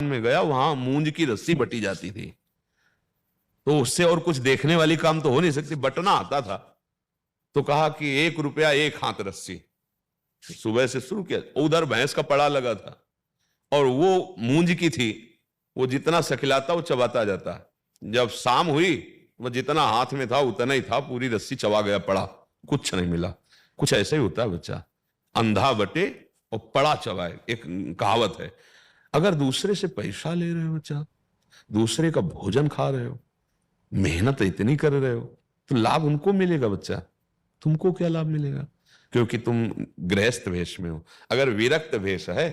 में गया, वहां मूंज की रस्सी बटी जाती थी, तो उससे और कुछ देखने वाली काम तो हो नहीं सकती, बटना आता था। तो कहा कि 1 रुपया 1 हाथ रस्सी। सुबह से शुरू किया, उधर भैंस का पड़ा लगा था और वो मूंज की थी, वो जितना सखिलाता वो चबाता जाता। जब शाम हुई, वो जितना हाथ में था उतना ही था, पूरी रस्सी चबा गया, पड़ा, कुछ नहीं मिला। कुछ ऐसा ही होता है बच्चा, अंधा बटे और पड़ा चबाए, एक कहावत है। अगर दूसरे से पैसा ले रहे हो बच्चा, दूसरे का भोजन खा रहे हो, मेहनत इतनी कर रहे हो, तो लाभ उनको मिलेगा बच्चा, तुमको क्या लाभ मिलेगा? क्योंकि तुम गृहस्थ वेश में हो। अगर विरक्त वेश है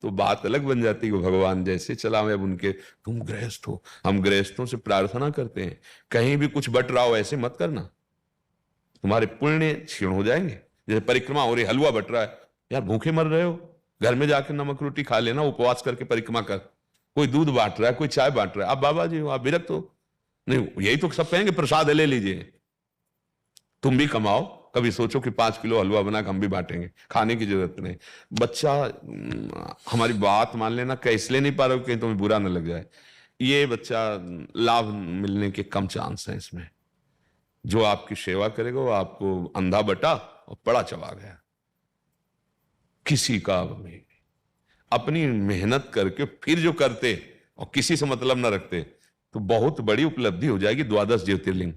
तो बात अलग बन जाती है, भगवान जैसे चलावे अब उनके। तुम गृहस्थ हो, हम गृहस्थों से प्रार्थना करते हैं, कहीं भी कुछ बट रहा हो ऐसे मत करना, तुम्हारे पुण्य क्षीण हो जाएंगे। जैसे परिक्रमा हो रही, हलवा बट रहा है, यार भूखे मर रहे हो, घर में जाके नमक रोटी खा लेना, उपवास करके परिक्रमा कर। कोई दूध बांट रहा है, कोई चाय बांट रहा है, आप बाबा जी हो, आप विरक्त हो? नहीं, यही तो सब कहेंगे, प्रसाद ले लीजिए। तुम भी कमाओ, कभी सोचो कि 5 किलो हलवा बना के हम भी बांटेंगे, खाने की जरूरत नहीं। बच्चा हमारी बात मान लेना, कह इसलिए नहीं पा रहे हो कहीं तुम्हें बुरा ना लग जाए। ये बच्चा लाभ मिलने के कम चांस है इसमें। जो आपकी सेवा करेगा वो आपको अंधा बटा और पड़ा चबा गया। किसी का नहीं, अपनी मेहनत करके फिर जो करते और किसी से मतलब ना रखते, तो बहुत बड़ी उपलब्धि हो जाएगी, 12 ज्योतिर्लिंग।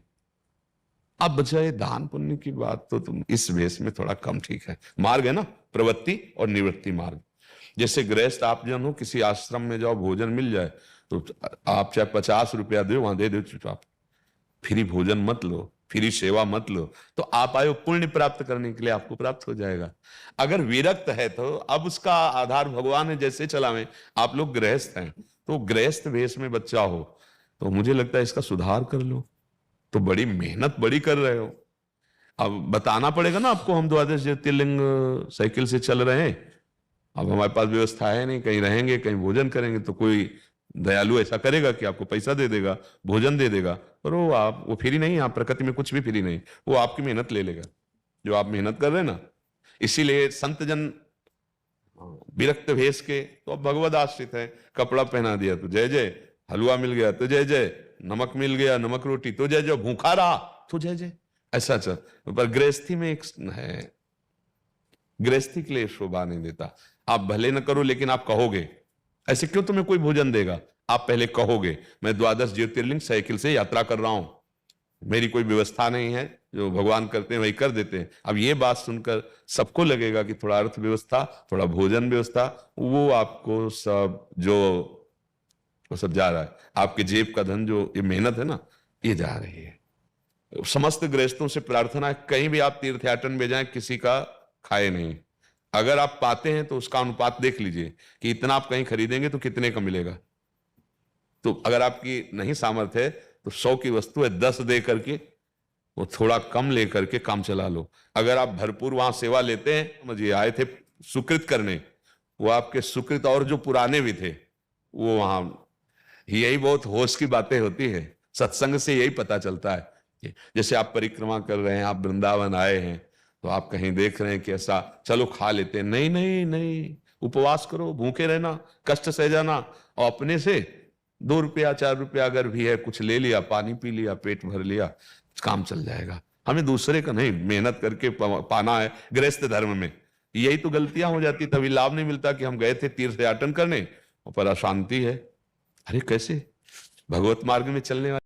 अब बचाए दान पुण्य की बात, तो तुम इस वेश में थोड़ा कम ठीक है। मार्ग है ना, प्रवृत्ति और निवृत्ति मार्ग। जैसे गृहस्थ आप जन हो, किसी आश्रम में जाओ, भोजन मिल जाए तो आप चाहे 50 रुपया दो, वहां दे दो चुपचाप, फ्री भोजन मत लो, फ्री सेवा मत लो, तो आप आए हो पुण्य प्राप्त करने के लिए, आपको प्राप्त हो जाएगा। अगर विरक्त है तो अब उसका आधार भगवान है, जैसे चलावे। आप लोग गृहस्थ हैं, तो गृहस्थ वेश में बच्चा हो तो मुझे लगता है इसका सुधार कर लो। तो बड़ी मेहनत बड़ी कर रहे हो, अब बताना पड़ेगा ना आपको, हम 12 ज्योतिर्लिंग साइकिल से चल रहे हैं, अब हमारे पास व्यवस्था है नहीं, कहीं रहेंगे कहीं भोजन करेंगे, तो कोई दयालु ऐसा करेगा कि आपको पैसा दे देगा, भोजन दे देगा, पर वो फ्री नहीं, आप प्रकृति में कुछ भी फ्री नहीं, वो आपकी मेहनत ले लेगा, जो आप मेहनत कर रहे हैं ना। इसीलिए संत जन विरक्त भेष के तो अब भगवद आश्रित है। कपड़ा पहना दिया तो जय जय, हलवा मिल गया तो जय जय, नमक मिल गया, नमक रोटी तो जय जय, भूखा रहा तो जय जय, ऐसा चल। पर गृहस्थी में एक है, गृहस्थी के लिए शोभा नहीं देता। आप भले न करो लेकिन आप कहोगे, ऐसे क्यों तुम्हें कोई भोजन देगा? आप पहले कहोगे मैं 12 ज्योतिर्लिंग साइकिल से यात्रा कर रहा हूं, मेरी कोई व्यवस्था नहीं है, जो भगवान करते हैं वही कर देते हैं। अब ये बात सुनकर सबको लगेगा कि थोड़ा अर्थव्यवस्था, थोड़ा भोजन व्यवस्था, वो आपको सब जो वो सब जा रहा है, आपके जेब का धन, जो ये मेहनत है ना, ये जा रही है। समस्त गृहस्थों से प्रार्थना है, कहीं भी आप तीर्थयाटन में जाएं, किसी का खाए नहीं। अगर आप पाते हैं तो उसका अनुपात देख लीजिए कि इतना आप कहीं खरीदेंगे तो कितने का मिलेगा। तो अगर आपकी नहीं सामर्थ्य है तो 100 की वस्तु है 10 दे करके वो थोड़ा कम लेकर के काम चला लो। अगर आप भरपूर वहां सेवा लेते हैं, मुझे आए थे सुकृत करने, वो आपके सुकृत और जो पुराने भी थे वो वहां, यही बहुत होश की बातें होती है, सत्संग से यही पता चलता है। जैसे आप परिक्रमा कर रहे हैं, आप वृंदावन आए हैं, तो आप कहीं देख रहे हैं कि ऐसा चलो खा लेते हैं, नहीं नहीं नहीं, उपवास करो, भूखे रहना, कष्ट सह जाना, और अपने से 2 रुपया 4 रुपया अगर भी है कुछ ले लिया, पानी पी लिया, पेट भर लिया, काम चल जाएगा। हमें दूसरे का नहीं, मेहनत करके पाना है गृहस्थ धर्म में। यही तो गलतियां हो जाती, तभी लाभ नहीं मिलता कि हम गए थे तीर्थयाटन करने और पर अशांति है। अरे कैसे भगवत मार्ग में चलने वाले